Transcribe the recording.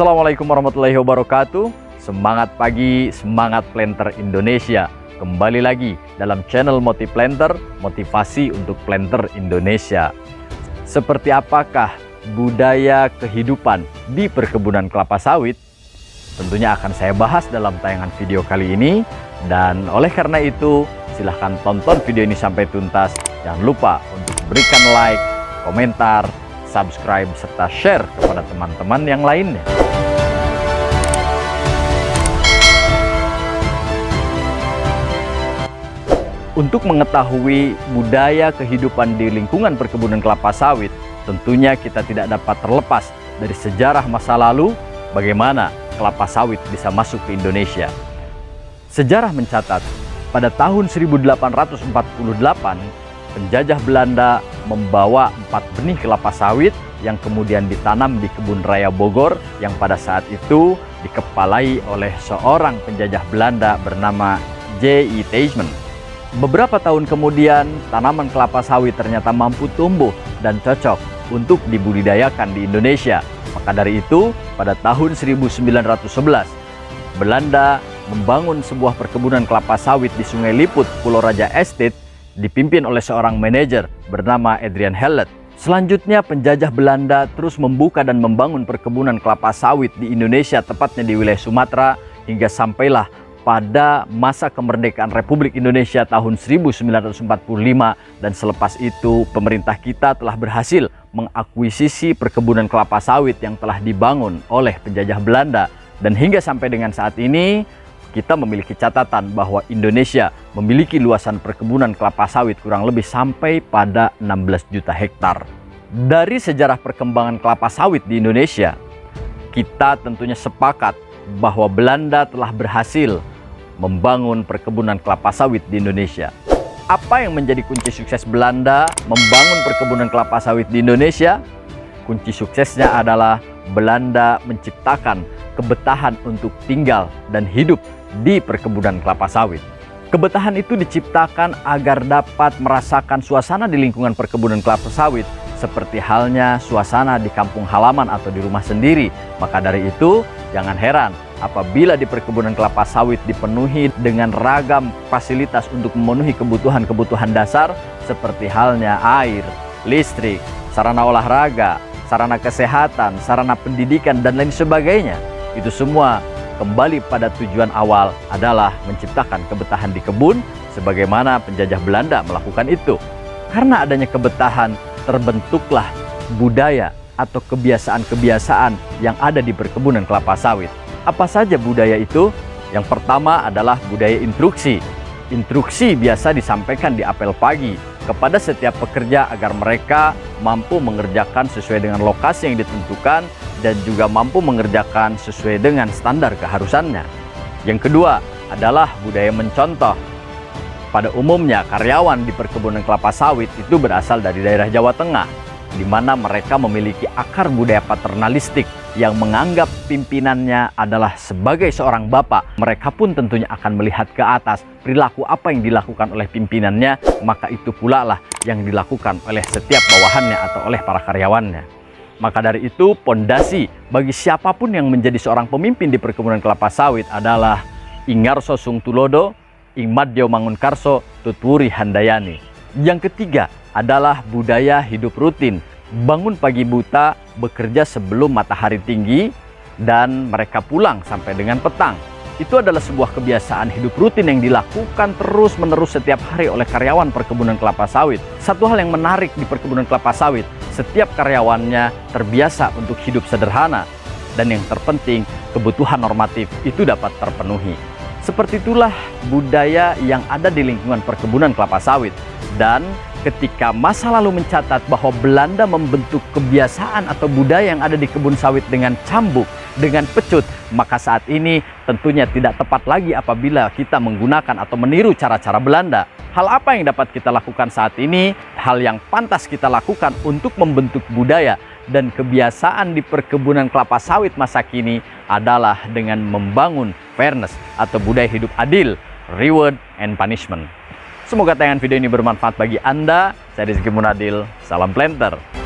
Assalamualaikum warahmatullahi wabarakatuh. Semangat pagi, semangat planter Indonesia. Kembali lagi dalam channel Motiv Planter, motivasi untuk planter Indonesia. Seperti apakah budaya kehidupan di perkebunan kelapa sawit? Tentunya akan saya bahas dalam tayangan video kali ini. Dan oleh karena itu, silahkan tonton video ini sampai tuntas. Jangan lupa untuk berikan like, komentar, subscribe, serta share kepada teman-teman yang lainnya. Untuk mengetahui budaya kehidupan di lingkungan perkebunan kelapa sawit, tentunya kita tidak dapat terlepas dari sejarah masa lalu bagaimana kelapa sawit bisa masuk ke Indonesia. Sejarah mencatat, pada tahun 1848, penjajah Belanda membawa 4 benih kelapa sawit yang kemudian ditanam di kebun raya Bogor yang pada saat itu dikepalai oleh seorang penjajah Belanda bernama J.E. Teijman. Beberapa tahun kemudian, tanaman kelapa sawit ternyata mampu tumbuh dan cocok untuk dibudidayakan di Indonesia. Maka dari itu, pada tahun 1911, Belanda membangun sebuah perkebunan kelapa sawit di Sungai Liput, Pulau Raja Estate, dipimpin oleh seorang manajer bernama Adrian Hellet. Selanjutnya, penjajah Belanda terus membuka dan membangun perkebunan kelapa sawit di Indonesia, tepatnya di wilayah Sumatera, hingga sampailah pada masa kemerdekaan Republik Indonesia tahun 1945, dan selepas itu pemerintah kita telah berhasil mengakuisisi perkebunan kelapa sawit yang telah dibangun oleh penjajah Belanda. Dan hingga sampai dengan saat ini, kita memiliki catatan bahwa Indonesia memiliki luasan perkebunan kelapa sawit kurang lebih sampai pada 16 juta hektar. Dari sejarah perkembangan kelapa sawit di Indonesia, kita tentunya sepakat bahwa Belanda telah berhasil membangun perkebunan kelapa sawit di Indonesia. Apa yang menjadi kunci sukses Belanda membangun perkebunan kelapa sawit di Indonesia? Kunci suksesnya adalah Belanda menciptakan kebetahan untuk tinggal dan hidup di perkebunan kelapa sawit. Kebetahan itu diciptakan agar dapat merasakan suasana di lingkungan perkebunan kelapa sawit seperti halnya suasana di kampung halaman atau di rumah sendiri. Maka dari itu, jangan heran apabila di perkebunan kelapa sawit dipenuhi dengan ragam fasilitas untuk memenuhi kebutuhan-kebutuhan dasar seperti halnya air, listrik, sarana olahraga, sarana kesehatan, sarana pendidikan, dan lain sebagainya. Itu semua kembali pada tujuan awal adalah menciptakan kebetahan di kebun sebagaimana penjajah Belanda melakukan itu. Karena adanya kebetahan, terbentuklah budaya atau kebiasaan-kebiasaan yang ada di perkebunan kelapa sawit. Apa saja budaya itu? Yang pertama adalah budaya instruksi. Instruksi biasa disampaikan di apel pagi kepada setiap pekerja agar mereka mampu mengerjakan sesuai dengan lokasi yang ditentukan dan juga mampu mengerjakan sesuai dengan standar keharusannya. Yang kedua adalah budaya mencontoh. Pada umumnya karyawan di perkebunan kelapa sawit itu berasal dari daerah Jawa Tengah, di mana mereka memiliki akar budaya paternalistik yang menganggap pimpinannya adalah sebagai seorang bapak. Mereka pun tentunya akan melihat ke atas perilaku apa yang dilakukan oleh pimpinannya, maka itu pula lah yang dilakukan oleh setiap bawahannya atau oleh para karyawannya. Maka dari itu, pondasi bagi siapapun yang menjadi seorang pemimpin di perkebunan kelapa sawit adalah Ingarso Sung Tulodo, Ingmadjo Mangunkarso, Tutwuri Handayani. Yang ketiga adalah budaya hidup rutin. Bangun pagi buta, bekerja sebelum matahari tinggi, dan mereka pulang sampai dengan petang. Itu adalah sebuah kebiasaan hidup rutin yang dilakukan terus-menerus setiap hari oleh karyawan perkebunan kelapa sawit. Satu hal yang menarik di perkebunan kelapa sawit, setiap karyawannya terbiasa untuk hidup sederhana, dan yang terpenting, kebutuhan normatif itu dapat terpenuhi. Seperti itulah budaya yang ada di lingkungan perkebunan kelapa sawit. Dan ketika masa lalu mencatat bahwa Belanda membentuk kebiasaan atau budaya yang ada di kebun sawit dengan cambuk, dengan pecut, maka saat ini tentunya tidak tepat lagi apabila kita menggunakan atau meniru cara-cara Belanda. Hal apa yang dapat kita lakukan saat ini? Hal yang pantas kita lakukan untuk membentuk budaya dan kebiasaan di perkebunan kelapa sawit masa kini adalah dengan membangun fairness atau budaya hidup adil, reward and punishment. Semoga tayangan video ini bermanfaat bagi Anda. Saya Rizky Munadil, salam planter.